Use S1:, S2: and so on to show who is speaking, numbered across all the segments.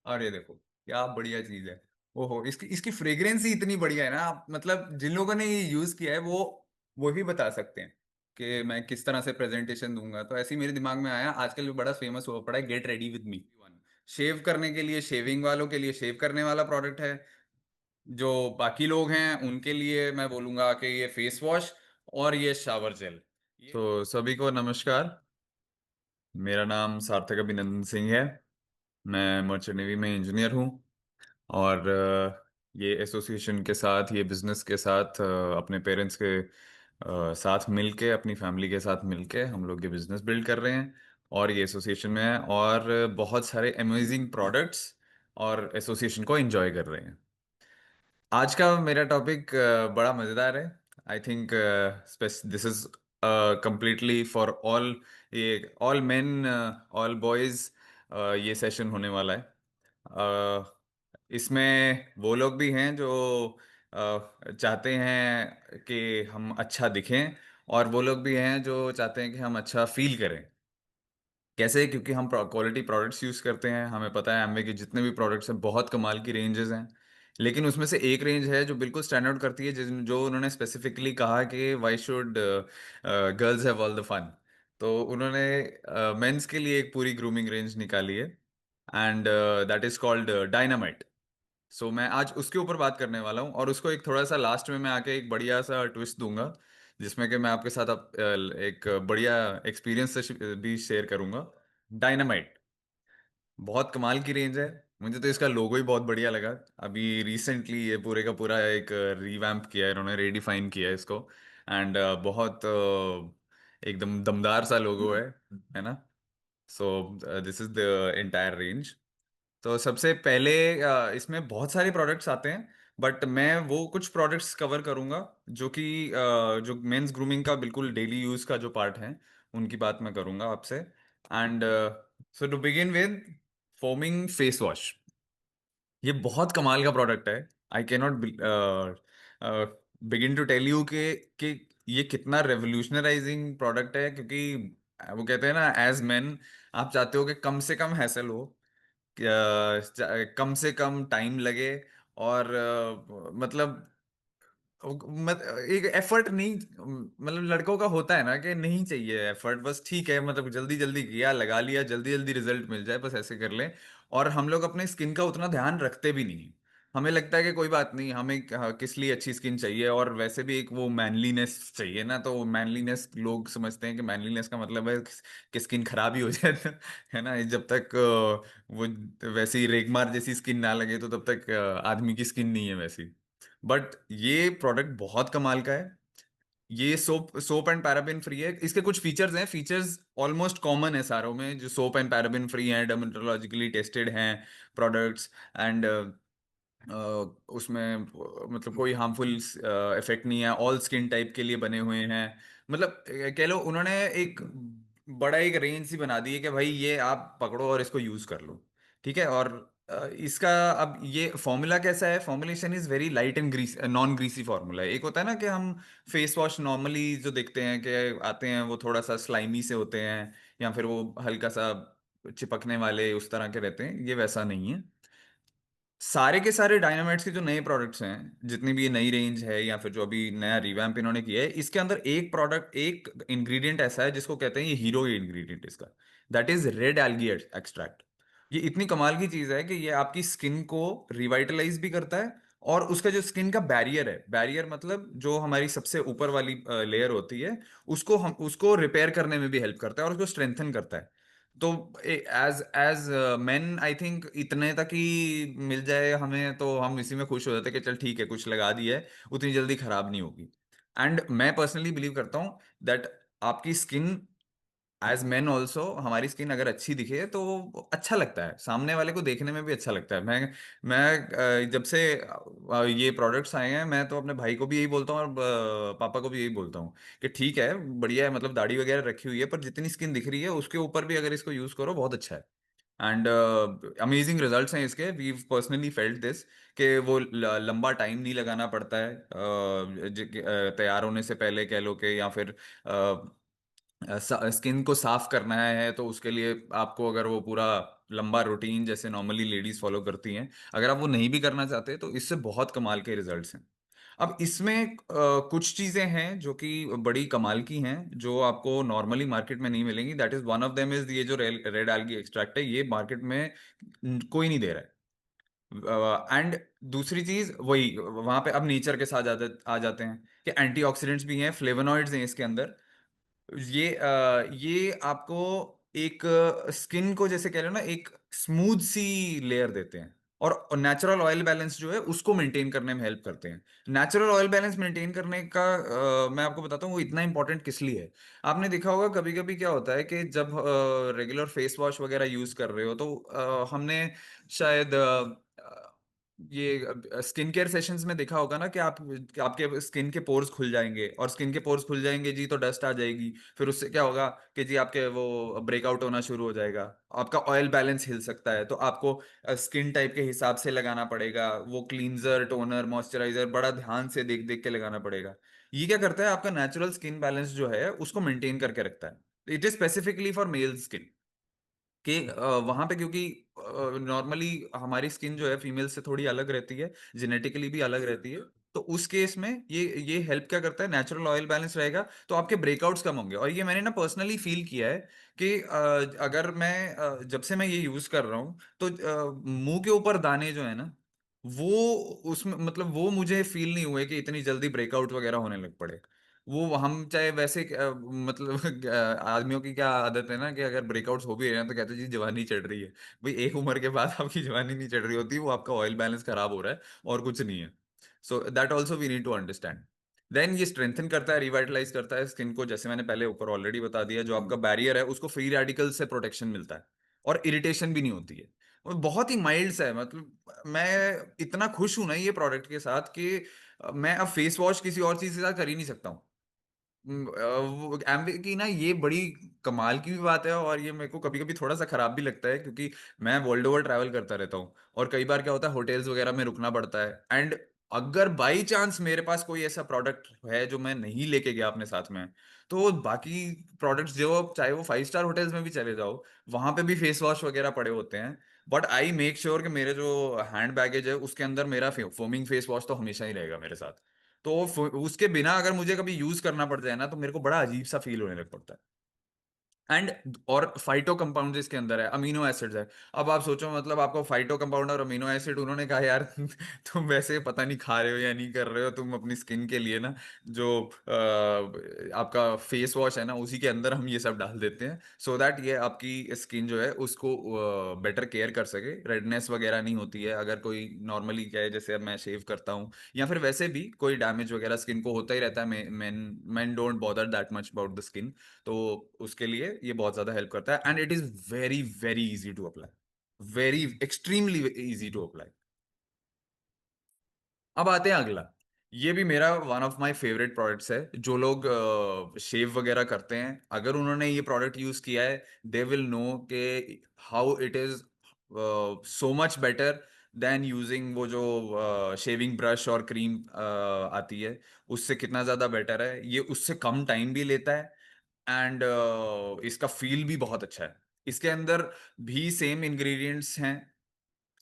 S1: अरे देखो क्या बढ़िया चीज है। ओहो, इसकी इसकी फ्रेग्रेंस ही इतनी बढ़िया है ना। मतलब जिन लोगों ने ये यूज किया है वो ही बता सकते हैं कि मैं किस तरह से प्रेजेंटेशन दूंगा। तो ऐसे ही मेरे दिमाग में आया, आजकल बड़ा फेमस हुआ पड़ा है गेट रेडी विद मी। शेव करने के लिए, शेविंग वालों के लिए शेव करने वाला प्रोडक्ट है। जो बाकी लोग हैं उनके लिए मैं बोलूंगा कि ये फेस वॉश और ये शावर जेल। तो सभी को नमस्कार। मेरा नाम सार्थक अभिनंदन सिंह है। मैं मर्चेंट नेवी में इंजीनियर हूँ। और ये एसोसिएशन के साथ, ये बिजनेस के साथ, अपने पेरेंट्स के साथ मिलके, अपनी फैमिली के साथ मिलके हम लोग ये बिजनेस बिल्ड कर रहे हैं। और ये एसोसिएशन में है और बहुत सारे अमेजिंग प्रोडक्ट्स और एसोसिएशन को एंजॉय कर रहे हैं। आज का मेरा टॉपिक बड़ा मज़ेदार है। I think this is completely for all, ये ऑल मेन, ऑल बॉयज, ये सेशन होने वाला है। इसमें वो लोग भी हैं जो चाहते हैं कि हम अच्छा दिखें, और वो लोग भी हैं जो चाहते हैं कि हम अच्छा फील करें। कैसे? क्योंकि हम क्वालिटी प्रोडक्ट्स यूज करते हैं। हमें पता है एमवे के जितने भी प्रोडक्ट्स हैं बहुत कमाल की रेंजेस हैं। लेकिन उसमें से एक रेंज है जो बिल्कुल स्टैंड आउट करती है, जो उन्होंने स्पेसिफिकली कहा कि why should girls have all the fun. तो उन्होंने मेंस के लिए एक पूरी ग्रूमिंग रेंज निकाली है, and that is called dynamite. So मैं आज उसके ऊपर बात करने वाला हूँ, और उसको एक थोड़ा सा लास्ट में मैं आके एक बढ़िया सा ट्विस्ट दूंगा, जिसमें कि मैं आपके साथ एक बढ़िया एक्सपीरियंस से भी शेयर करूंगा। डायनामाइट बहुत कमाल की रेंज है। मुझे तो इसका लोगो ही बहुत बढ़िया लगा। अभी रिसेंटली ये पूरे का पूरा एक रिवैम्प किया है इन्होंने, रीडिफाइन किया है इसको। एंड बहुत एकदम दमदार सा लोगो है ना। So this is the entire range. तो सबसे पहले इसमें बहुत सारे प्रोडक्ट्स आते हैं, बट मैं वो कुछ प्रोडक्ट्स कवर करूंगा जो कि जो मेंस ग्रूमिंग का बिल्कुल डेली यूज का जो पार्ट है, उनकी बात मैं करूंगा आपसे। And so to begin with foaming face wash. ये बहुत कमाल का प्रोडक्ट है। I can not begin to tell you कि ये कितना रेवोल्यूशनराइजिंग प्रोडक्ट है, क्योंकि वो कहते हैं ना, एज मैन आप चाहते हो कि कम से कम हैसल हो, कम से कम टाइम लगे, और मतलब एक एफर्ट नहीं, मतलब लड़कों का होता है ना कि नहीं चाहिए एफर्ट, बस ठीक है, मतलब जल्दी जल्दी किया, लगा लिया, जल्दी जल्दी रिजल्ट मिल जाए, बस ऐसे कर लें। और हम लोग अपने स्किन का उतना ध्यान रखते भी नहीं। हमें लगता है कि कोई बात नहीं, हमें किस लिए अच्छी स्किन चाहिए, और वैसे भी एक वो मैनलीनेस चाहिए ना। तो मैनलीनेस लोग समझते हैं कि मैनलीनेस का मतलब है कि स्किन खराब ही हो जाए है ना। जब तक वो वैसी रेगमार जैसी स्किन ना लगे, तो तब तक आदमी की स्किन नहीं है वैसी। बट ये प्रोडक्ट बहुत कमाल का है। ये सोप एंड पैराबेन फ्री है। इसके कुछ फीचर्स हैं, फीचर्स ऑलमोस्ट कॉमन है सारों में, जो सोप एंड पैराबेन फ्री हैं, डर्मेटोलॉजिकली टेस्टेड हैं प्रोडक्ट्स। एंड उसमें मतलब कोई हार्मफुल इफेक्ट नहीं है, ऑल स्किन टाइप के लिए बने हुए हैं। मतलब कह लो उन्होंने एक बड़ा एक रेंज सी बना दी है कि भाई ये आप पकड़ो और इसको यूज कर लो। ठीक है। और इसका अब ये फॉर्मूला कैसा है? Formulation is very light and grease, non greasy formula है। एक होता है ना कि हम फेस वॉश नॉर्मली जो देखते हैं कि आते हैं वो थोड़ा सा स्लाइमी से होते हैं, या फिर वो हल्का सा चिपकने वाले उस तरह के रहते हैं। ये वैसा नहीं है। सारे के सारे डायनामाइट्स के जो नए प्रोडक्ट्स हैं, जितनी भी ये नई रेंज है, या फिर जो अभी नया रिवैम्प इन्होंने किया है, इसके अंदर एक प्रोडक्ट, एक इंग्रेडिएंट ऐसा है जिसको कहते हैं, ये हीरो इंग्रेडिएंट इसका, that is red algae extract. ये इतनी कमाल की चीज है कि ये आपकी स्किन को रिवाइटलाइज भी करता है, और उसका जो स्किन का बैरियर है, बैरियर मतलब जो हमारी सबसे ऊपर वाली लेयर होती है, उसको रिपेयर करने में भी हेल्प करता है और उसको स्ट्रेंथन करता है। तो as as men I think इतने तक ही मिल जाए हमें तो हम इसी में खुश हो जाते हैं कि चल ठीक है, कुछ लगा दिया है, उतनी जल्दी खराब नहीं होगी। एंड मैं पर्सनली बिलीव करता हूँ दैट आपकी स्किन, एज मैन ऑल्सो, हमारी स्किन अगर अच्छी दिखे तो वो अच्छा लगता है, सामने वाले को देखने में भी अच्छा लगता है। मैं जब से ये प्रोडक्ट्स आए हैं, मैं तो अपने भाई को भी यही बोलता हूँ, और पापा को भी यही बोलता हूँ कि ठीक है, बढ़िया है, मतलब दाढ़ी वगैरह रखी हुई है, पर जितनी स्किन दिख रही है उसके ऊपर भी अगर इसको यूज करो बहुत अच्छा है। एंड अमेजिंग रिजल्ट्स हैं इसके। वी पर्सनली फेल्ट दिस, कि वो लंबा टाइम नहीं लगाना पड़ता है तैयार होने से पहले, कह लो कि, या फिर स्किन को साफ करना है तो उसके लिए आपको, अगर वो पूरा लंबा रूटीन जैसे नॉर्मली लेडीज फॉलो करती हैं, अगर आप वो नहीं भी करना चाहते तो इससे बहुत कमाल के रिजल्ट्स हैं। अब इसमें कुछ चीजें हैं जो कि बड़ी कमाल की हैं, जो आपको नॉर्मली मार्केट में नहीं मिलेंगी। That is one of them is ये जो रेड एल्गी एक्सट्रैक्ट है, ये मार्केट में कोई नहीं दे रहा है। एंड दूसरी चीज वही, वहां पे अब नेचर के साथ आ जाते हैं कि एंटीऑक्सीडेंट्स भी हैं, फ्लेवोनॉइड्स हैं इसके अंदर। ये आपको एक स्किन को जैसे कह रहे हो ना, एक स्मूथ सी लेयर देते हैं, और नेचुरल ऑयल बैलेंस जो है उसको मेंटेन करने में हेल्प करते हैं। नेचुरल ऑयल बैलेंस मेंटेन करने का मैं आपको बताता हूँ वो इतना इंपॉर्टेंट किस लिए है। आपने देखा होगा कभी कभी क्या होता है कि जब रेगुलर फेस वॉश वगैरह यूज कर रहे हो तो हमने शायद ये स्किन केयर सेशंस में देखा होगा ना कि आपके स्किन के पोर्स खुल जाएंगे, और स्किन के पोर्स खुल जाएंगे जी तो डस्ट आ जाएगी। फिर उससे क्या होगा कि जी आपके वो ब्रेकआउट होना शुरू हो जाएगा, आपका ऑयल बैलेंस हिल सकता है, तो आपको स्किन टाइप के हिसाब से लगाना पड़ेगा, वो क्लींजर टोनर मॉइस्चराइजर बड़ा ध्यान से देख देख के लगाना पड़ेगा। ये क्या करता है, आपका नेचुरल स्किन बैलेंस जो है उसको मेंटेन करके रखता है। It is specifically for male skin कि वहां पे, क्योंकि नॉर्मली हमारी स्किन जो है फीमेल से थोड़ी अलग रहती है, जेनेटिकली भी अलग रहती है। तो उस केस में ये हेल्प क्या करता है, नेचुरल ऑयल बैलेंस रहेगा तो आपके ब्रेकआउट्स कम होंगे। और ये मैंने ना पर्सनली फील किया है कि अगर मैं जब से मैं ये यूज कर रहा हूँ तो मुंह के ऊपर दाने जो है ना, वो उसमें मतलब वो मुझे फील नहीं हुए कि इतनी जल्दी ब्रेकआउट वगैरह होने लग पड़े। वो हम चाहे वैसे मतलब आदमियों की क्या आदत है ना कि अगर ब्रेकआउट्स हो भी रहे हैं तो कहते हैं जी जवानी चढ़ रही है। भाई एक उम्र के बाद आपकी जवानी नहीं चढ़ रही होती, वो आपका ऑयल बैलेंस खराब हो रहा है और कुछ नहीं है। So that also we need to understand. Then ये स्ट्रेंथन करता है, रिवाइटलाइज करता है स्किन को, जैसे मैंने पहले ऊपर ऑलरेडी बता दिया। जो आपका बैरियर है उसको फ्री रेडिकल से प्रोटेक्शन मिलता है, और इरिटेशन भी नहीं होती है। और बहुत ही माइल्ड सा है, मतलब मैं इतना खुश हूं ना ये प्रोडक्ट के साथ कि मैं अब फेस वॉश किसी और चीज के साथ कर ही नहीं सकता हूँ। एमवे की ना ये बड़ी कमाल की भी बात है, और ये मेरे को कभी कभी थोड़ा सा खराब भी लगता है, क्योंकि मैं वर्ल्ड ओवर ट्रैवल करता रहता हूँ, और कई बार क्या होता है होटल्स वगैरह में रुकना पड़ता है। एंड अगर बाई चांस मेरे पास कोई ऐसा प्रोडक्ट है जो मैं नहीं लेके गया अपने साथ में, तो बाकी प्रोडक्ट्स जो, चाहे वो 5 स्टार होटल्स में भी चले जाओ, वहां पे भी फेस वॉश वगैरह पड़े होते हैं। बट आई मेक श्योर कि मेरे जो हैंड बैगेज है उसके अंदर मेरा फोमिंग फेस वॉश तो हमेशा ही रहेगा मेरे साथ। तो उसके बिना अगर मुझे कभी यूज करना पड़ जाए ना तो मेरे को बड़ा अजीब सा फील होने लग पड़ता है। एंड और फाइटो कंपाउंड इसके अंदर है, अमीनो एसिड्स है। अब आप सोचो, मतलब आपको फाइटो कंपाउंड और अमीनो एसिड उन्होंने कहा यार तुम वैसे पता नहीं खा रहे हो या नहीं कर रहे हो, तुम अपनी स्किन के लिए ना जो आपका फेस वॉश है ना उसी के अंदर हम ये सब डाल देते हैं, सो दैट ये आपकी स्किन जो है उसको बेटर केयर कर सके, रेडनेस वगैरह नहीं होती है। अगर कोई नॉर्मली क्या है, जैसे अब मैं शेव करता हूँ या फिर वैसे भी कोई डैमेज वगैरह स्किन को होता ही रहता है, man man don't bother that much about the skin. तो उसके लिए ये बहुत ज्यादा हेल्प करता है, and it is very very easy to apply, very extremely easy to apply. अब आते हैं अगला। ये भी मेरा one of my favourite products है। जो लोग शेव वगैरह करते हैं, अगर उन्होंने ये प्रोडक्ट यूज किया है, दे विल नो के how it is so much better than using वो जो शेविंग ब्रश और क्रीम आती है, उससे कितना ज्यादा बेटर है ये। उससे कम टाइम भी लेता है, एंड इसका फील भी बहुत अच्छा है। इसके अंदर भी सेम इंग्रेडिएंट्स हैं।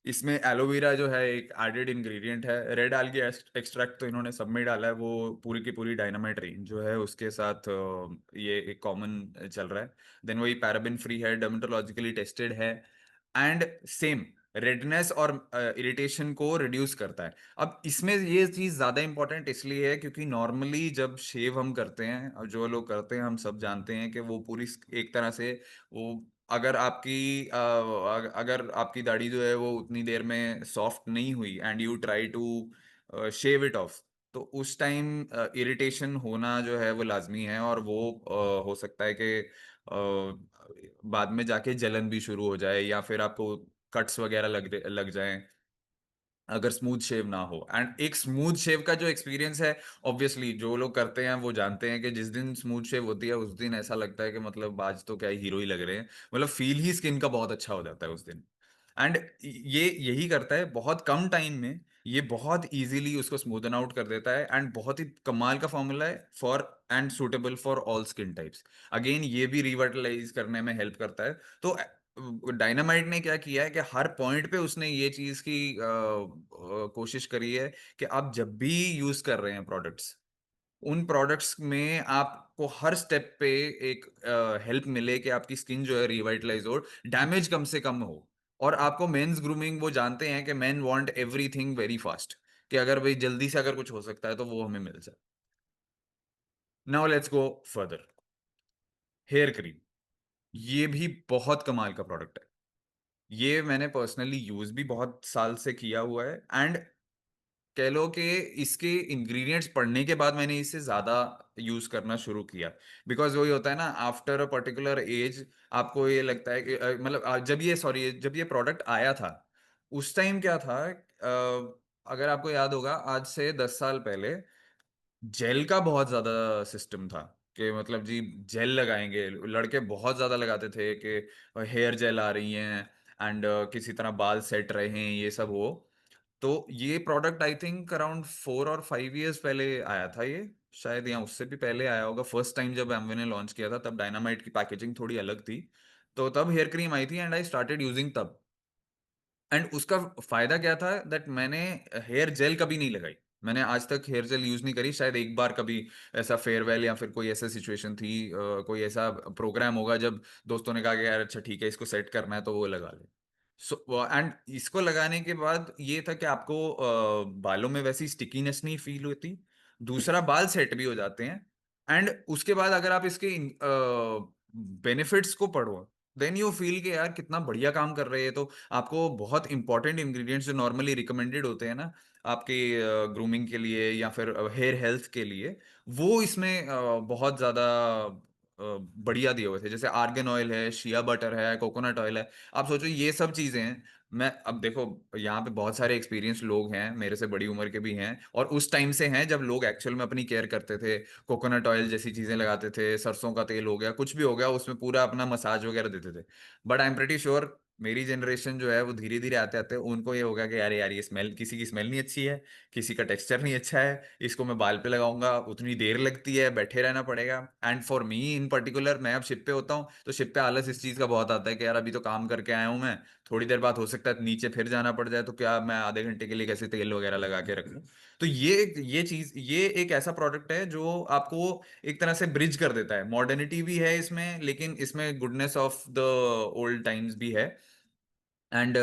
S1: इसमें एलोवेरा जो है एक एडेड इंग्रेडिएंट है, रेड आल्गी एक्सट्रैक्ट तो इन्होंने सब में डाला है, वो पूरी की पूरी डायनामाइट रेंज जो है उसके साथ ये एक कॉमन चल रहा है। देन वही पैराबिन फ्री है, डर्मेटोलॉजिकली टेस्टेड है, एंड सेम रेडनेस और इरिटेशन को रिड्यूस करता है। अब इसमें ये चीज ज्यादा इंपॉर्टेंट इसलिए है क्योंकि नॉर्मली जब शेव हम करते हैं, और जो लोग करते हैं हम सब जानते हैं कि वो पूरी एक तरह से वो, अगर आपकी अगर आपकी दाढ़ी जो है वो उतनी देर में सॉफ्ट नहीं हुई and you try to shave it off, तो उस टाइम इरिटेशन होना जो है वो लाजमी है, और वो हो सकता है कि बाद में जाके जलन भी शुरू हो जाए, या फिर आपको कट्स वगैरह लग जाएं अगर स्मूथ शेव ना हो। एंड एक स्मूथ शेव का जो एक्सपीरियंस है, ऑब्वियसली जो लोग करते हैं वो जानते हैं कि जिस दिन स्मूथ शेव होती है उस दिन ऐसा लगता है कि मतलब आज तो क्या हीरो ही लग रहे हैं, मतलब फील ही स्किन का बहुत अच्छा हो जाता है उस दिन। एंड ये यही करता है बहुत कम टाइम में। ये बहुत इजीली उसको स्मूदन आउट कर देता है, एंड बहुत ही कमाल का फॉर्मूला है for and suitable for all skin types. Again ये भी रिवर्टलाइज करने में हेल्प करता है। तो डायनामाइट ने क्या किया है कि हर पॉइंट पे उसने ये चीज की कोशिश करी है कि आप जब भी यूज कर रहे हैं प्रोडक्ट्स, उन प्रोडक्ट्स में आपको हर स्टेप पे एक हेल्प मिले कि आपकी स्किन जो है रिवाइटलाइज हो, डैमेज कम से कम हो। और आपको मेंस ग्रूमिंग, वो जानते हैं कि main want everything very fast, कि अगर भाई जल्दी से अगर कुछ हो सकता है तो वो हमें मिल जाए। Now let's go further. Hair cream, ये भी बहुत कमाल का प्रोडक्ट है। ये मैंने पर्सनली यूज भी बहुत साल से किया हुआ है, एंड कह लो कि इसके इंग्रेडिएंट्स पढ़ने के बाद मैंने इसे ज्यादा यूज करना शुरू किया। बिकॉज वही होता है ना, आफ्टर अ पर्टिकुलर एज आपको ये लगता है कि मतलब जब ये, सॉरी, जब ये प्रोडक्ट आया था उस टाइम क्या था, अगर आपको याद होगा, आज से 10 साल पहले जेल का बहुत ज्यादा सिस्टम था, कि मतलब जी जेल लगाएंगे, लड़के बहुत ज्यादा लगाते थे कि हेयर जेल आ रही हैं, एंड किसी तरह बाल सेट रहे हैं, ये सब हो। तो ये प्रोडक्ट आई थिंक अराउंड 4 और 5 इयर्स पहले आया था ये, शायद, या उससे भी पहले आया होगा। फर्स्ट टाइम जब एमवे ने लॉन्च किया था तब डायनामाइट की पैकेजिंग थोड़ी अलग थी। तो तब हेयर क्रीम आई थी एंड आई स्टार्टेड यूजिंग तब। एंड उसका फायदा क्या था, दैट मैंने हेयर जेल कभी नहीं लगाई। मैंने आज तक हेयर जेल यूज नहीं करी, शायद एक बार कभी ऐसा फेयरवेल या फिर कोई ऐसा सिचुएशन थी, कोई ऐसा प्रोग्राम होगा जब दोस्तों ने कहा कि यार अच्छा ठीक है इसको सेट करना है तो वो लगा ले। सो एंड इसको लगाने के बाद ये था कि आपको बालों में वैसी स्टिकीनेस नहीं फील होती, दूसरा बाल सेट भी हो जाते हैं। एंड उसके बाद अगर आप इसके बेनिफिट्स को पढ़ो, देन यू फील कि यार कितना बढ़िया काम कर रहे हैं। तो आपको बहुत इंपॉर्टेंट इंग्रेडिएंट्स जो नॉर्मली रिकमेंडेड होते हैं ना आपके ग्रूमिंग के लिए या फिर हेयर हेल्थ के लिए, वो इसमें बहुत ज्यादा बढ़िया दिए हुए थे। जैसे आर्गन ऑयल है, शिया बटर है, कोकोनट ऑयल है। आप सोचो ये सब चीजें हैं। मैं अब देखो, यहाँ पे बहुत सारे एक्सपीरियंस लोग हैं, मेरे से बड़ी उम्र के भी हैं, और उस टाइम से हैं जब लोग एक्चुअल में अपनी केयर करते थे, कोकोनट ऑयल जैसी चीजें लगाते थे, सरसों का तेल हो गया, कुछ भी हो गया, उसमें पूरा अपना मसाज वगैरह देते थे। But I am pretty sure मेरी जनरेशन जो है वो धीरे धीरे आते आते उनको ये होगा कि यार यार ये स्मेल, किसी की स्मेल नहीं अच्छी है, किसी का टेक्सचर नहीं अच्छा है, इसको मैं बाल पे लगाऊंगा उतनी देर लगती है, बैठे रहना पड़ेगा। And for me in particular, मैं अब शिप पे होता हूँ तो शिप पे आलस इस चीज का बहुत आता है कि यार अभी तो काम करके आया हूँ मैं, थोड़ी देर बाद हो सकता है नीचे फिर जाना पड़ जाए, तो क्या मैं आधे घंटे के लिए कैसे तेल वगैरह लगा के रखूं। तो ये चीज, ये एक ऐसा प्रोडक्ट है जो आपको एक तरह से ब्रिज कर देता है। मॉडर्निटी भी है इसमें, लेकिन इसमें goodness of the old times भी है। एंड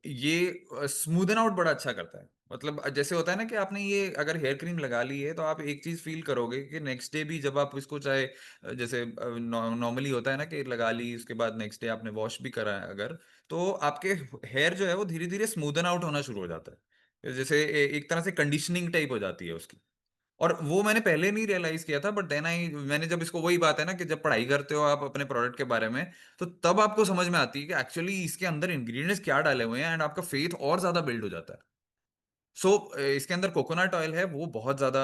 S1: ये स्मूदन आउट बड़ा अच्छा करता है। मतलब जैसे होता है ना कि आपने ये अगर हेयर क्रीम लगा ली है तो आप एक चीज फील करोगे कि नेक्स्ट डे भी जब आप इसको चाहे जैसे नॉर्मली होता है ना कि लगा ली उसके बाद नेक्स्ट डे आपने वॉश भी करा है अगर, तो आपके हेयर जो है वो धीरे धीरे स्मूदन आउट होना शुरू हो जाता है। जैसे एक तरह से कंडीशनिंग टाइप हो जाती है उसकी। और वो मैंने पहले नहीं रियलाइज किया था, बट देन आई, मैंने जब इसको, वही बात है ना कि जब पढ़ाई करते हो आप अपने प्रोडक्ट के बारे में, तो तब आपको समझ में आती है कि एक्चुअली इसके अंदर इंग्रेडिएंट्स क्या डाले हुए हैं, एंड आपका फेथ और ज्यादा बिल्ड हो जाता है। सो इसके अंदर कोकोनट ऑयल है, वो बहुत ज्यादा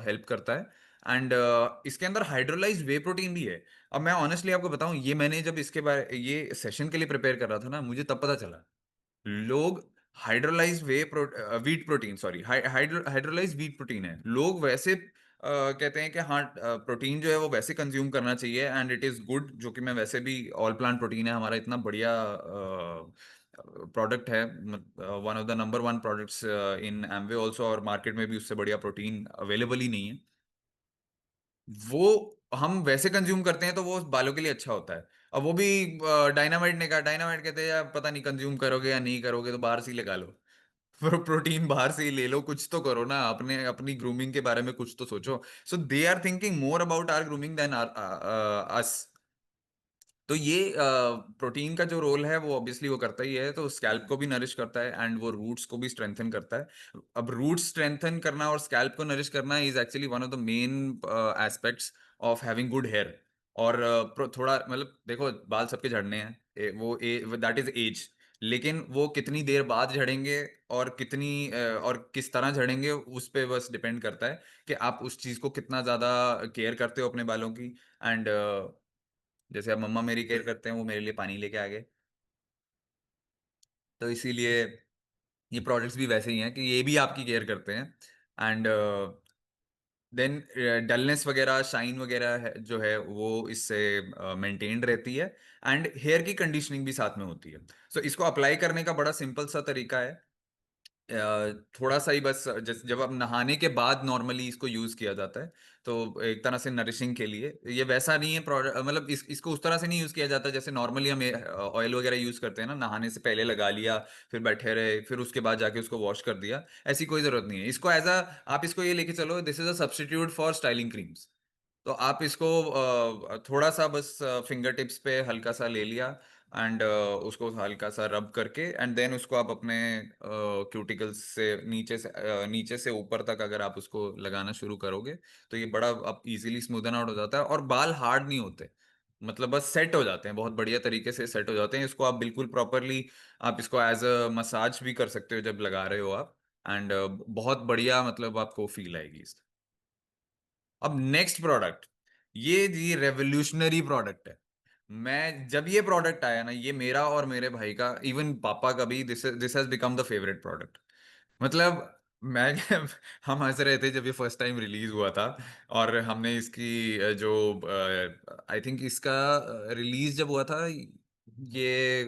S1: हेल्प करता है। एंड इसके अंदर हाइड्रोलाइज्ड वे प्रोटीन भी है। अब मैं ऑनेस्टली आपको बताऊं, ये मैंने जब इसके बारे, ये सेशन के लिए प्रिपेयर कर रहा था ना, मुझे तब पता चला लोग hydrolyse wheat protein, sorry, hydrolyse wheat protein है, लोग वैसे कहते हैं कि हाँ प्रोटीन जो है वो वैसे कंज्यूम करना चाहिए एंड इट इज गुड, जो कि मैं वैसे भी, ऑल प्लांट प्रोटीन है हमारा, इतना बढ़िया प्रोडक्ट है, one of the number one products in Amway also, और मार्केट में भी उससे बढ़िया प्रोटीन अवेलेबल ही नहीं है। वो हम वैसे कंज्यूम करते हैं तो वो बालों के लिए अच्छा होता है। अब वो भी डायनामाइट ने कहा, डायनामाइट कहते हैं यार पता नहीं कंज्यूम करोगे या नहीं करोगे तो बाहर से ही लगा लो। प्रोटीन बाहर से ही ले लो, कुछ तो करो ना, अपने अपनी ग्रूमिंग के बारे में कुछ तो सोचो। So they are thinking more about our grooming than are us. तो ये प्रोटीन का जो रोल है वो ऑब्वियसली वो करता ही है, तो स्कैल्प को भी नरिश करता है एंड वो रूट्स को भी स्ट्रेंथन करता है। अब रूट्स स्ट्रेंथन करना और स्कैल्प को नरिश करना is actually one of the main aspects of having good hair. और थोड़ा मतलब देखो, बाल सबके झड़ने हैं, वो दैट इज एज, लेकिन वो कितनी देर बाद झड़ेंगे और और किस तरह झड़ेंगे उस पे बस डिपेंड करता है कि आप उस चीज को कितना ज्यादा केयर करते हो अपने बालों की। एंड जैसे अब मम्मा मेरी केयर करते हैं, वो मेरे लिए पानी लेके आ गए, तो इसीलिए। ये प्रोडक्ट्स भी वैसे ही हैं कि ये भी आपकी केयर करते हैं। एंड देन डलनेस वगैरह, शाइन वगैरह जो है वो इससे मेंटेन्ड रहती है। एंड हेयर की कंडीशनिंग भी साथ में होती है। सो इसको अप्लाई करने का बड़ा सिंपल सा तरीका है। थोड़ा सा ही बस, जैसे जब आप नहाने के बाद नॉर्मली इसको यूज किया जाता है, तो एक तरह से नरिशिंग के लिए। ये वैसा नहीं है प्रोडक्ट, मतलब इसको उस तरह से नहीं यूज किया जाता जैसे नॉर्मली हम ऑयल वगैरह यूज करते हैं ना, नहाने से पहले लगा लिया, फिर बैठे रहे, फिर उसके बाद जाके उसको वॉश कर दिया। ऐसी कोई जरूरत नहीं है इसको। एज अ, आप इसको ये लेके चलो, this is a substitute for styling creams. तो आप इसको थोड़ा सा बस फिंगर टिप्स पे हल्का सा ले लिया, एंड उसको हल्का सा रब करके, एंड देन उसको आप अपने क्यूटिकल्स से नीचे से ऊपर तक अगर आप उसको लगाना शुरू करोगे, तो ये बड़ा अब इजीली स्मूदन आउट हो जाता है, और बाल हार्ड नहीं होते। मतलब बस सेट हो जाते हैं, बहुत बढ़िया तरीके से सेट हो जाते हैं। इसको आप बिल्कुल प्रॉपरली, आप इसको एज अ मसाज भी कर सकते हो जब लगा रहे हो आप। एंड बहुत बढ़िया, मतलब आपको फील आएगी इससे। अब नेक्स्ट प्रोडक्ट, ये जी रेवोल्यूशनरी प्रोडक्ट है। मैं जब ये प्रोडक्ट आया ना, ये मेरा और मेरे भाई का, इवन पापा का भी, this this has become the favourite product. मतलब मैं हम हंस रहे थे जब ये फर्स्ट टाइम रिलीज हुआ था, और हमने इसकी जो, आई थिंक इसका रिलीज जब हुआ था, ये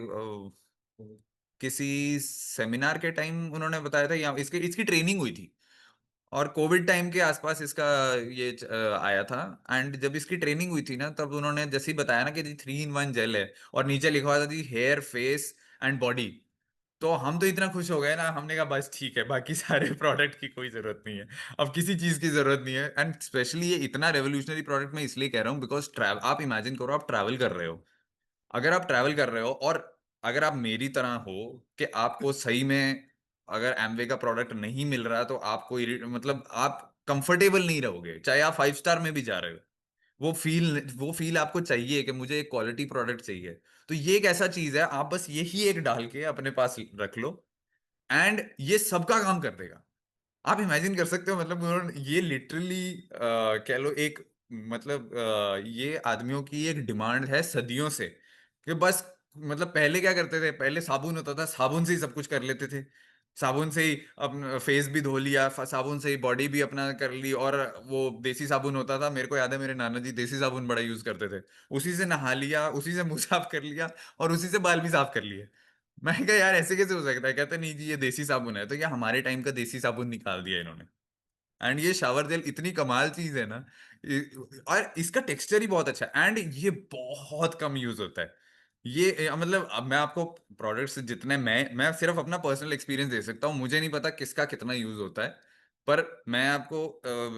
S1: किसी सेमिनार के टाइम उन्होंने बताया था, या इसकी इसकी ट्रेनिंग हुई थी, और कोविड टाइम के आसपास इसका ये आया था। एंड जब इसकी ट्रेनिंग हुई थी ना, तब उन्होंने जैसे ही बताया ना कि जी 3 in 1 जेल है, और नीचे लिखा हुआ था जी हेयर, फेस एंड बॉडी, तो हम तो इतना खुश हो गए ना, हमने कहा बस ठीक है, बाकी सारे प्रोडक्ट की कोई जरूरत नहीं है, अब किसी चीज की जरूरत नहीं है। एंड स्पेशली ये इतना रेवोल्यूशनरी प्रोडक्ट मैं इसलिए कह रहा हूँ, बिकॉज ट्रैवल, आप इमेजिन करो आप ट्रैवल कर रहे हो, अगर आप ट्रैवल कर रहे हो, और अगर आप मेरी तरह हो कि आपको सही में अगर एमवे का प्रोडक्ट नहीं मिल रहा, तो आपको मतलब आप कंफर्टेबल नहीं रहोगे, चाहे आप 5 स्टार में भी जा रहे हो। वो फील आपको चाहिए कि मुझे एक क्वालिटी प्रोडक्ट चाहिए। तो ये एक ऐसा चीज है, आप बस यही एक डाल के अपने पास रख लो, एंड ये सबका काम कर देगा। आप इमेजिन कर सकते हो, मतलब ये लिटरली कह लो एक, मतलब ये आदमियों की एक डिमांड है सदियों से, कि बस, मतलब पहले क्या करते थे, पहले साबुन होता था, साबुन से ही सब कुछ कर लेते थे, साबुन से ही अपना फेस भी धो लिया, साबुन से ही बॉडी भी अपना कर ली, और वो देसी साबुन होता था, मेरे को याद है मेरे नाना जी देसी साबुन बड़ा यूज करते थे, उसी से नहा लिया, उसी से मुंह साफ कर लिया, और उसी से बाल भी साफ कर लिए। मैं कहा यार ऐसे कैसे हो सकता है, कहते नहीं जी ये देसी साबुन है, तो क्या हमारे टाइम का देसी साबुन निकाल दिया इन्होंने। एंड ये शावर जेल इतनी कमाल चीज है ना, और इसका टेक्सचर ही बहुत अच्छा है, एंड ये बहुत कम यूज होता है। ये मतलब अब मैं आपको प्रोडक्ट्स जितने, मैं सिर्फ अपना पर्सनल एक्सपीरियंस दे सकता हूँ, मुझे नहीं पता किसका कितना यूज होता है। पर मैं आपको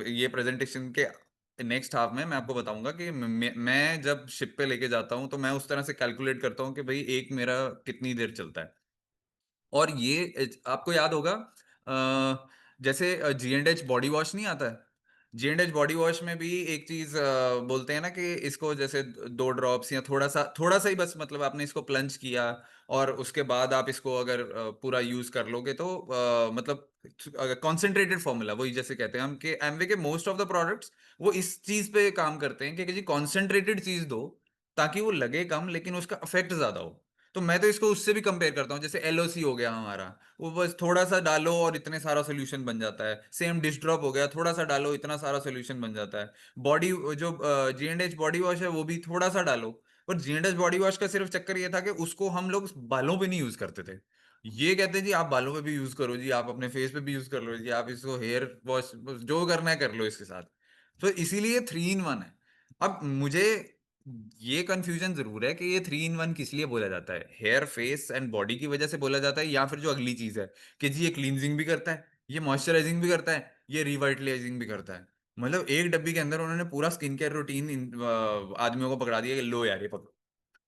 S1: ये प्रेजेंटेशन के नेक्स्ट हाफ में मैं आपको बताऊंगा कि मैं जब शिप पे लेके जाता हूँ, तो मैं उस तरह से कैलकुलेट करता हूँ कि भाई एक मेरा कितनी देर चलता है। और ये आपको याद होगा, जैसे G&H बॉडी वॉश नहीं आता है, G&H बॉडी वॉश में भी एक चीज बोलते हैं ना, कि इसको जैसे 2 ड्रॉप्स या थोड़ा सा ही बस, मतलब आपने इसको प्लंज किया, और उसके बाद आप इसको अगर पूरा यूज कर लोगे, तो मतलब कॉन्सेंट्रेटेड फॉर्मूला, वही जैसे कहते हैं हम कि एमवे के मोस्ट ऑफ द प्रोडक्ट्स वो इस चीज पे काम करते हैं कि जी कॉन्सेंट्रेटेड चीज दो, ताकि वो लगे कम लेकिन उसका इफेक्ट ज्यादा हो। तो मैं तो इसको उससे भी कंपेयर करता हूँ, जैसे एलओसी हो गया हमारा, वो बस थोड़ा सा डालो और इतने सारा सोल्यूशन बन जाता है। सेम डिश ड्रॉप हो गया, थोड़ा सा डालो इतना सारा सोल्यूशन बन जाता है। बॉडी, जो G&H बॉडी वॉश है, वो भी थोड़ा सा डालो। पर G&H बॉडी वॉश का सिर्फ चक्कर ये था कि उसको हम लोग बालों पे नहीं यूज करते थे। ये कहते हैं जी आप बालों पे भी यूज करो जी, आप अपने फेस पे भी यूज कर लो जी, आप इसको हेयर वॉश जो करना है कर लो इसके साथ। तो इसीलिए 3 in 1 है। अब मुझे ये कंफ्यूजन जरूर है कि ये 3 in 1 किस लिए बोला जाता है, हेयर, फेस एंड बॉडी की वजह से बोला जाता है, या फिर जो अगली चीज है कि जी ये क्लींजिंग भी करता है, ये मॉइस्चराइजिंग भी करता है, ये रिवाइटलाइजिंग भी करता है। मतलब एक डब्बी के अंदर उन्होंने पूरा स्किन केयर रूटीन आदमियों को पकड़ा दिया कि लो यार ये पकड़ो,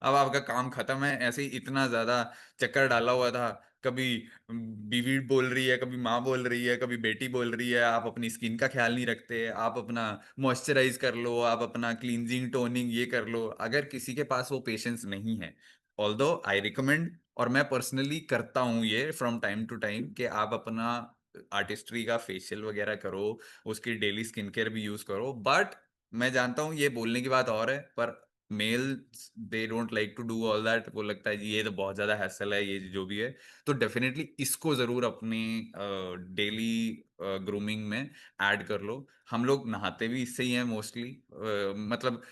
S1: अब आपका काम खत्म है। ऐसे ही इतना ज्यादा चक्कर डाला हुआ था, कभी बीवी बोल रही है, कभी माँ बोल रही है, कभी बेटी बोल रही है, आप अपनी स्किन का ख्याल नहीं रखते, आप अपना मॉइस्चराइज कर लो, आप अपना क्लींजिंग टोनिंग ये कर लो। अगर किसी के पास वो पेशेंस नहीं है, ऑल्दो आई रिकमेंड, और मैं पर्सनली करता हूँ ये फ्रॉम टाइम टू टाइम, कि आप अपना आर्टिस्ट्री का फेशियल वगैरह करो, उसकी डेली स्किन केयर भी यूज करो। बट मैं जानता हूँ ये बोलने की बात और है, पर males they don't like to do all that, वो लगता है जी ये तो बहुत ज्यादा हैसल है, ये जो भी है। तो डेफिनेटली इसको जरूर अपनी डेली ग्रूमिंग में ऐड कर लो। हम लोग नहाते भी इससे ही हैं मोस्टली, मतलब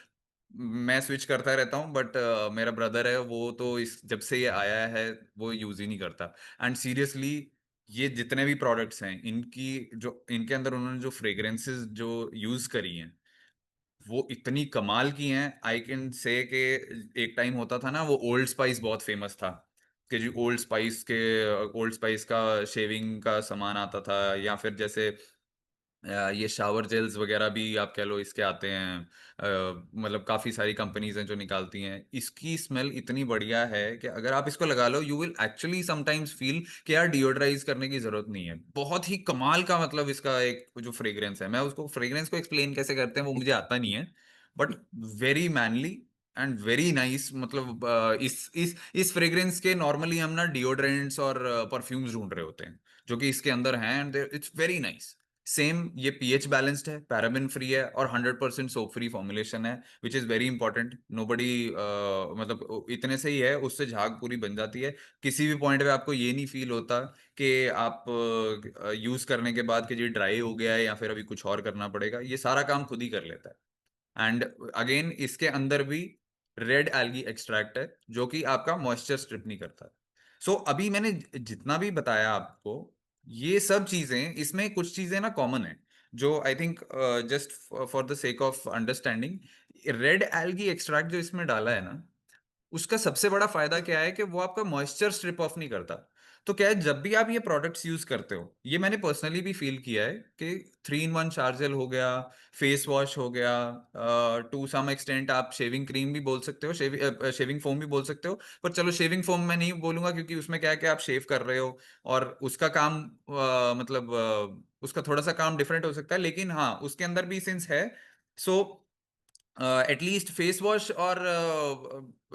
S1: मैं स्विच करता रहता हूँ, बट मेरा ब्रदर है वो तो इस जब से ये आया है वो यूज ही नहीं करता। एंड सीरियसली ये जितने भी प्रोडक्ट्स हैं इनकी, जो इनके अंदर उन्होंने जो फ्रेग्रेंसेस जो यूज करी हैं वो इतनी कमाल की हैं। आई कैन से कि एक टाइम होता था ना, वो ओल्ड स्पाइस बहुत फेमस था, कि जी ओल्ड स्पाइस का शेविंग का सामान आता था, या फिर जैसे ये शावर जेल्स वगैरह भी आप कह लो इसके आते हैं। मतलब काफी सारी कंपनीज हैं जो निकालती हैं, इसकी स्मेल इतनी बढ़िया है कि अगर आप इसको लगा लो you will actually sometimes feel कि यार डिओड्राइज करने की जरूरत नहीं है। बहुत ही कमाल का, मतलब इसका एक जो फ्रेग्रेंस है, मैं उसको फ्रेग्रेंस को एक्सप्लेन कैसे करते हैं वो मुझे आता नहीं है, but very manly and very nice. मतलब इस फ्रेग्रेंस के नॉर्मली हम ना डिओड्रेंट्स और परफ्यूम्स ढूंढ रहे होते हैं, जो कि इसके अंदर हैं, and it's very nice. Same ये पीएच बैलेंस्ड है, पैराबेन फ्री है, और 100% सोप फ्री फॉर्मुलेशन है, which is very important. Nobody मतलब इतने से ही है उससे झाग पूरी बन जाती है। किसी भी पॉइंट पे आपको ये नहीं फील होता कि आप यूज करने के बाद कि ये ड्राई हो गया है या फिर अभी कुछ और करना पड़ेगा, ये सारा काम खुद ही कर लेता है। एंड अगेन इसके अंदर भी रेड एल्गी एक्सट्रैक्ट है जो कि आपका मॉइस्चर स्ट्रिप नहीं करता। सो अभी मैंने जितना भी बताया आपको, ये सब चीजें, इसमें कुछ चीजें ना कॉमन है जो I think just for the sake of understanding, red algae extract जो इसमें डाला है ना, उसका सबसे बड़ा फायदा क्या है कि वो आपका मॉइस्चर स्ट्रिप ऑफ नहीं करता। तो क्या है, जब भी आप ये प्रोडक्ट्स यूज करते हो, ये मैंने पर्सनली भी फील किया है कि 3 in 1 शावर जेल हो गया, फेस वॉश हो गया, टू सम एक्सटेंट आप शेविंग क्रीम भी बोल सकते हो, शेविंग फोम भी बोल सकते हो, पर चलो शेविंग फोम मैं नहीं बोलूंगा क्योंकि उसमें क्या है कि आप शेव कर रहे हो और उसका काम मतलब उसका थोड़ा सा काम डिफरेंट हो सकता है, लेकिन हाँ उसके अंदर भी सिंस है। सो एटलीस्ट फेस वॉश और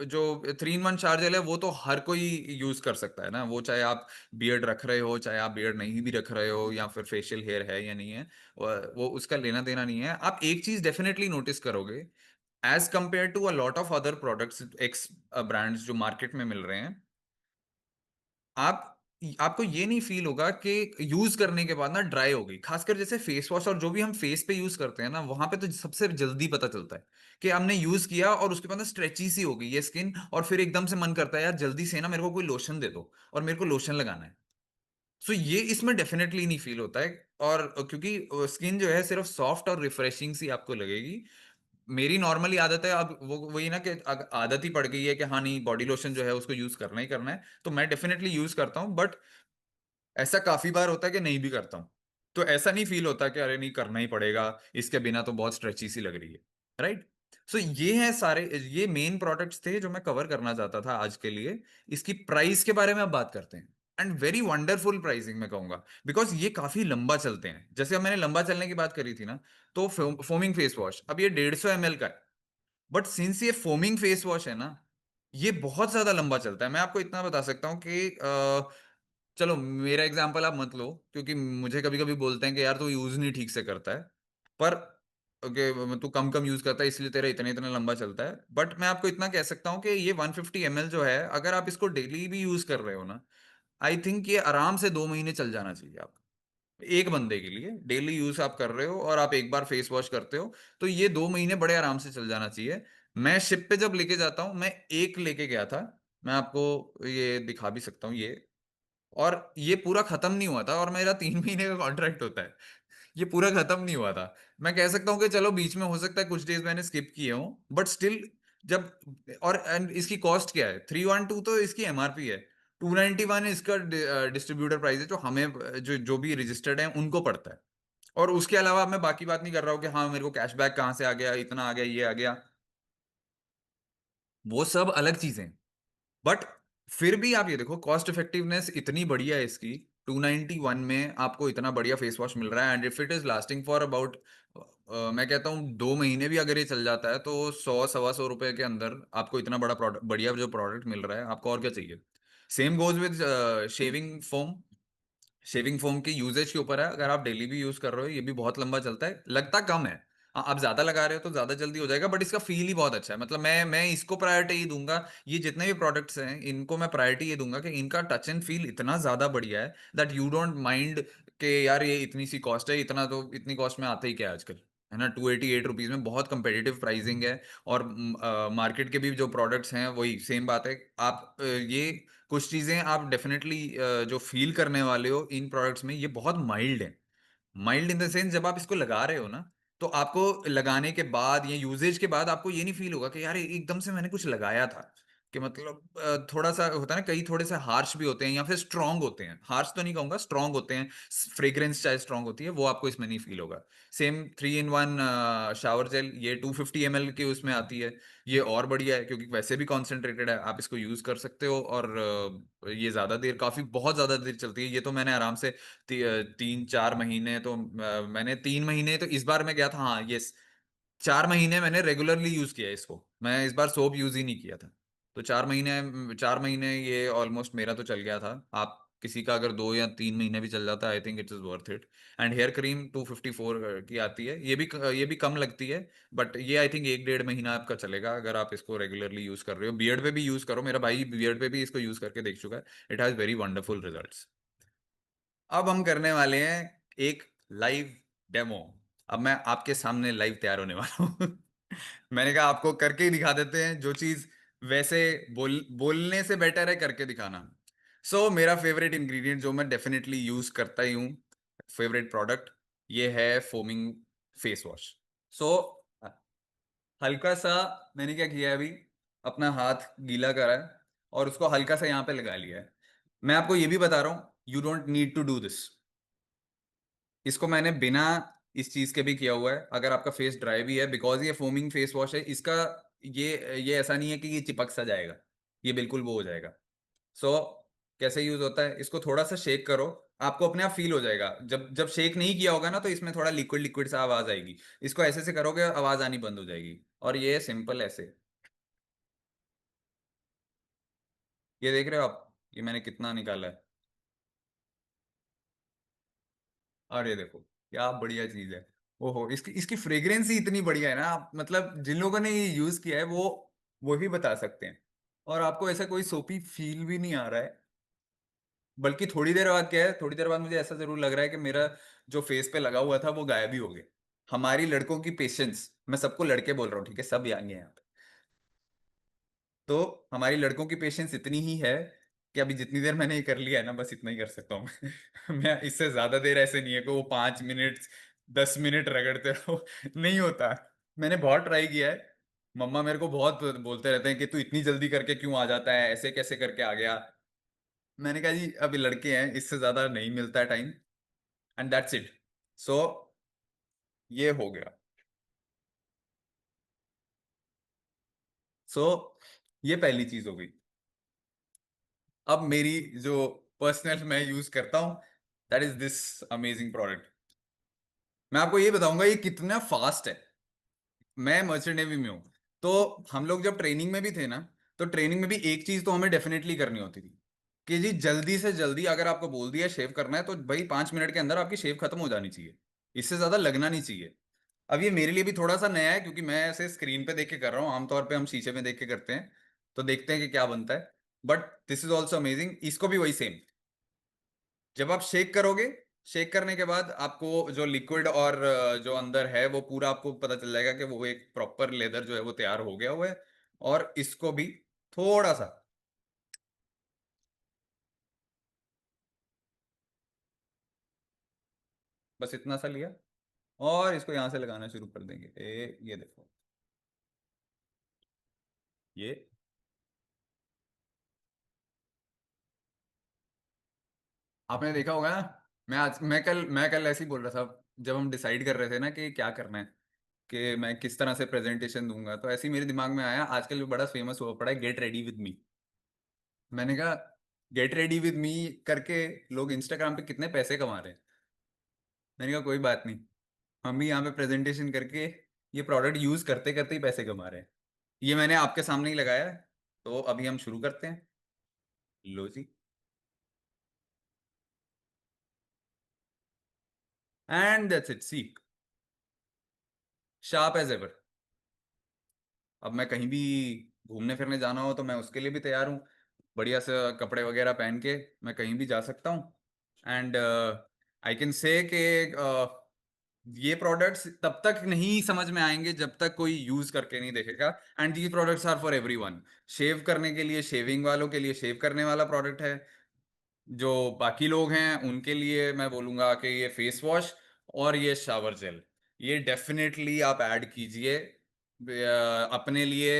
S1: जो 3 in 1 शावर जेल है वो तो हर कोई यूज कर सकता है ना, वो चाहे आप बियर्ड रख रहे हो, चाहे आप बियर्ड नहीं भी रख रहे हो, या फिर फेशियल हेयर है या नहीं है, वो उसका लेना देना नहीं है। आप एक चीज डेफिनेटली नोटिस करोगे, as compared to a lot of other products, X brands जो मार्केट में मिल रहे हैं, आप आपको ये नहीं फील होगा कि यूज करने के बाद ना ड्राई हो गई। खासकर जैसे फेस वॉश और जो भी हम फेस पे यूज करते हैं ना, वहां पे तो सबसे जल्दी पता चलता है कि हमने यूज किया और उसके बाद ना स्ट्रेची सी हो गई ये स्किन, और फिर एकदम से मन करता है यार जल्दी से ना मेरे को कोई लोशन दे दो और मेरे को लोशन लगाना है। सो ये इसमें डेफिनेटली नहीं फील होता है। और क्योंकि स्किन जो है सिर्फ सॉफ्ट और रिफ्रेशिंग सी आपको लगेगी। मेरी नॉर्मली आदत है, अब वो वही ना कि आदत ही पड़ गई है कि हाँ नहीं बॉडी लोशन जो है उसको यूज करना ही करना है, तो मैं डेफिनेटली यूज करता हूँ। बट ऐसा काफी बार होता है कि नहीं भी करता हूँ, तो ऐसा नहीं फील होता कि अरे नहीं करना ही पड़ेगा, इसके बिना तो बहुत स्ट्रेची सी लग रही है। राइट। सो ये हैं सारे, ये मेन प्रोडक्ट्स थे जो मैं कवर करना चाहता था आज के लिए। इसकी प्राइस के बारे में अब बात करते हैं। एंड वेरी वंडरफुल प्राइसिंग मैं कहूंगा, बिकॉज ये काफी लंबा चलते हैं। जैसे अब मैंने लंबा चलने की बात करी थी ना, तो फोमिंग फेस वॉश अब ये 150 ml का है, बट सिंस ये फोमिंग फेस वॉश है ना, ये बहुत ज्यादा लंबा चलता है। मैं आपको इतना बता सकता हूँ कि चलो मेरा एग्जांपल आप मत लो, क्योंकि मुझे कभी कभी बोलते हैं कि यार तू यूज नहीं ठीक से करता है, पर तू कम कम यूज करता है इसलिए तेरा इतना इतना लंबा चलता है। बट मैं आपको इतना कह सकता हूँ कि ये 150 ml जो है, अगर आप इसको डेली भी यूज कर रहे हो ना, आई थिंक ये आराम से 2 महीने चल जाना चाहिए आपको। एक बंदे के लिए डेली यूज आप कर रहे हो और आप एक बार फेस वॉश करते हो, तो ये 2 महीने बड़े आराम से चल जाना चाहिए। मैं शिप पे जब लेके जाता हूँ, मैं एक लेके गया था, मैं आपको ये दिखा भी सकता हूँ ये, और ये पूरा खत्म नहीं हुआ था, और मेरा 3 महीने का कॉन्ट्रैक्ट होता है, ये पूरा खत्म नहीं हुआ था। मैं कह सकता हूँ कि चलो बीच में हो सकता है कुछ डेज मैंने स्किप किए हूँ, बट स्टिल जब, और एंड इसकी कॉस्ट क्या है, 312 तो इसकी एमआरपी है, 291 इसका डिस्ट्रीब्यूटर प्राइस है, जो हमें जो जो भी रजिस्टर्ड है उनको पड़ता है। और उसके अलावा मैं बाकी बात नहीं कर रहा हूँ कि हाँ मेरे को कैशबैक कहाँ से आ गया, इतना आ गया, ये आ गया, वो सब अलग चीजें। बट फिर भी आप ये देखो कॉस्ट इफेक्टिवनेस इतनी बढ़िया है इसकी, 291 में आपको इतना बढ़िया फेस वॉश मिल रहा है, and if it is lasting for about, मैं कहता हूँ 2 महीने भी अगर ये चल जाता है, तो 100 सवा 100 रुपए के अंदर आपको इतना बड़ा प्रोडक्ट, बढ़िया जो प्रोडक्ट मिल रहा है, आपको और क्या चाहिए। Same goes with shaving foam. Shaving foam की यूजेज के ऊपर है, अगर आप डेली भी यूज कर रहे हो ये भी बहुत लंबा चलता है, लगता कम है, आप ज्यादा लगा रहे हो तो ज्यादा जल्दी हो जाएगा, बट इसका फील ही बहुत अच्छा है। मतलब मैं इसको प्रायोरिटी ही दूंगा। ये जितने भी प्रोडक्ट्स हैं इनको मैं प्रायोरिटी ये दूंगा कि इनका टच एंड फील इतना ज्यादा बढ़िया है दैट यू डोंट माइंड कि यार ये इतनी सी कॉस्ट है, इतना तो इतनी कॉस्ट में आता ही क्या है आजकल, है ना। 288 रुपीज में बहुत कंपेटिटिव प्राइसिंग है। और मार्केट के भी जो प्रोडक्ट्स हैं वही सेम बात है। आप ये कुछ चीजें आप डेफिनेटली जो फील करने वाले हो इन प्रोडक्ट्स में, ये बहुत माइल्ड है। माइल्ड इन द सेंस, जब आप इसको लगा रहे हो ना, तो आपको लगाने के बाद या यूजेज के बाद आपको ये नहीं फील होगा कि यार एकदम से मैंने कुछ लगाया था। कि मतलब थोड़ा सा होता है ना, कई थोड़े से हार्श भी होते हैं या फिर स्ट्रांग होते हैं, हार्श तो नहीं कहूंगा, स्ट्रांग होते हैं। फ्रेग्रेंस चाहे स्ट्रांग होती है, वो आपको इसमें नहीं फील होगा। सेम 3 in 1 शावर जेल, ये 250 ml की उसमें आती है। ये और बढ़िया है क्योंकि वैसे भी कॉन्सेंट्रेटेड है, आप इसको यूज कर सकते हो। और ये ज्यादा देर, काफी बहुत ज्यादा देर चलती है। ये तो मैंने आराम से 3-4 महीने तो मैंने 3 महीने तो इस बार मैं गया था, हाँ ये 4 महीने मैंने रेगुलरली यूज किया है इसको। मैं इस बार सोप यूज ही नहीं किया था। तो 4 महीने ये ऑलमोस्ट मेरा तो चल गया था। आप किसी का अगर 2 या 3 महीने भी चल जाता है, I think it is worth it. And hair cream 254 की आती है, ये भी कम लगती है। बट ये आई थिंक 1-1.5 महीना आपका चलेगा अगर आप इसको रेगुलरली यूज कर रहे हो। बियर्ड पे भी यूज करो, मेरा भाई बियर्ड पे भी इसको यूज करके देख चुका है। It has very wonderful results. अब हम करने वाले हैं एक लाइव डेमो। अब मैं आपके सामने लाइव तैयार होने वाला हूँ। मैंने कहा आपको करके ही दिखा देते हैं जो चीज, वैसे बोलने से बेटर है करके दिखाना। मेरा फेवरेट इंग्रेडिएंट जो मैं डेफिनेटली यूज करता ही हूँ, फेवरेट प्रोडक्ट, ये है फोमिंग फेस वॉश। सो हल्का सा मैंने क्या किया है अभी, अपना हाथ गीला करा है और उसको हल्का सा यहाँ पे लगा लिया है। मैं आपको ये भी बता रहा हूँ, you don't need to do this. इसको मैंने बिना इस चीज के भी किया हुआ है अगर आपका फेस ड्राई भी है, बिकॉज ये फोमिंग फेस वॉश है इसका। ये ऐसा नहीं है कि ये चिपक सा जाएगा, ये बिल्कुल वो हो जाएगा। सो कैसे यूज होता है, इसको थोड़ा सा शेक करो, आपको अपने आप फील हो जाएगा। जब जब शेक नहीं किया होगा ना तो इसमें थोड़ा लिक्विड लिक्विड सा आवाज आएगी। इसको ऐसे से करोगे आवाज आनी बंद हो जाएगी। और ये सिंपल ऐसे, ये देख रहे हो आप, ये मैंने कितना निकाला है। और ये देखो क्या बढ़िया चीज है। ओहो, इसकी इसकी फ्रेग्रेंस ही इतनी बढ़िया है ना, आप मतलब जिन लोगों ने ये यूज किया है वो भी बता सकते हैं। और आपको ऐसा कोई सोपी फील भी नहीं आ रहा है। बल्कि थोड़ी देर बाद क्या है, थोड़ी देर बाद मुझे ऐसा जरूर लग रहा है कि मेरा जो फेस पे लगा हुआ था वो गायब ही हो गया। हमारी लड़कों की पेशेंस, मैं सबको लड़के बोल रहा हूँ, ठीक है, सब यंग हैं यहाँ पे। तो हमारी लड़कों की पेशेंस इतनी ही है कि अभी जितनी देर मैंने ये कर लिया है ना, बस इतना ही कर सकता हूँ मैं। मैं इससे ज्यादा देर ऐसे नहीं है कि वो 5 मिनट 10 मिनट रगड़ते रहो। नहीं होता। मैंने बहुत ट्राई किया है। मम्मा मेरे को बहुत बोलते रहते हैं कि तू इतनी जल्दी करके क्यों आ जाता है, ऐसे कैसे करके आ गया। मैंने कहा जी अभी लड़के हैं, इससे ज्यादा नहीं मिलता है टाइम। And that's it. सो ये हो गया। सो ये पहली चीज हो गई। अब मेरी जो पर्सनल मैं यूज करता हूं, that is this amazing product. मैं आपको ये बताऊंगा ये कितना फास्ट है। मैं मर्चेंट नेवी में हूँ। तो हम लोग जब ट्रेनिंग में भी थे ना, तो ट्रेनिंग में भी एक चीज तो हमें डेफिनेटली करनी होती थी कि जी जल्दी से जल्दी अगर आपको बोल दिया शेव करना है तो भाई 5 मिनट के अंदर आपकी शेव खत्म हो जानी चाहिए। इससे ज्यादा लगना नहीं चाहिए। अब ये मेरे लिए भी थोड़ा सा नया है क्योंकि मैं ऐसे स्क्रीन पे देख के कर रहा हूँ, आमतौर पे हम शीशे में देख के करते हैं। तो देखते हैं कि क्या बनता है। But this is also amazing, इसको भी वही सेम। जब आप शेक करोगे, शेक करने के बाद आपको जो लिक्विड और जो अंदर है वो पूरा आपको पता चल जाएगा कि वो एक प्रॉपर लेदर जो है वो तैयार हो गया हुआ है। और इसको भी थोड़ा सा, बस इतना सा लिया और इसको यहां से लगाना शुरू कर देंगे। ये देखो, ये आपने देखा होगा ना। मैं कल ऐसे ही बोल रहा था जब हम डिसाइड कर रहे थे ना कि क्या करना है, कि मैं किस तरह से प्रेजेंटेशन दूंगा, तो ऐसे ही मेरे दिमाग में आया, आजकल बड़ा फेमस हुआ पड़ा है गेट रेडी विद मी। मैंने कहा गेट रेडी विद मी करके लोग इंस्टाग्राम पे कितने पैसे कमा रहे हैं। मैंने कहा कोई बात नहीं, हम भी यहाँ पे प्रेजेंटेशन करके ये प्रोडक्ट यूज करते करते ही पैसे कमा रहे हैं। ये मैंने आपके सामने ही लगाया है। तो अभी हम शुरू करते हैं। लो जी। And that's it, see, sharp as ever. अब मैं कहीं भी घूमने फिरने जाना हो तो मैं उसके लिए भी तैयार हूँ। बढ़िया से कपड़े वगैरह पहन के मैं कहीं भी जा सकता हूँ। एंड आई कैन से कि ये प्रोडक्ट्स तब तक नहीं समझ में आएंगे जब तक कोई यूज करके नहीं देखेगा। And these products are for everyone. Shave करने के लिए शेविंग वालों के लिए शेव करने वाला प्रोडक्ट है। जो बाकी लोग हैं उनके लिए मैं बोलूंगा कि ये फेस वॉश और ये शावर जेल, ये डेफिनेटली आप ऐड कीजिए अपने लिए।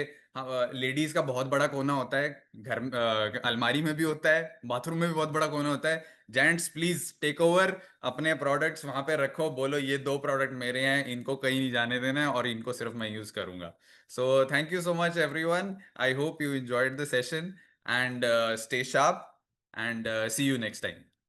S1: लेडीज का बहुत बड़ा कोना होता है घर अलमारी में भी होता है, बाथरूम में भी बहुत बड़ा कोना होता है। जेंट्स प्लीज टेक ओवर, अपने प्रोडक्ट्स वहां पे रखो, बोलो ये दो प्रोडक्ट मेरे हैं, इनको कहीं नहीं जाने देना है और इनको सिर्फ मैं यूज करूंगा। So thank you so much everyone, I hope you enjoyed the session, and stay sharp, and see you next time.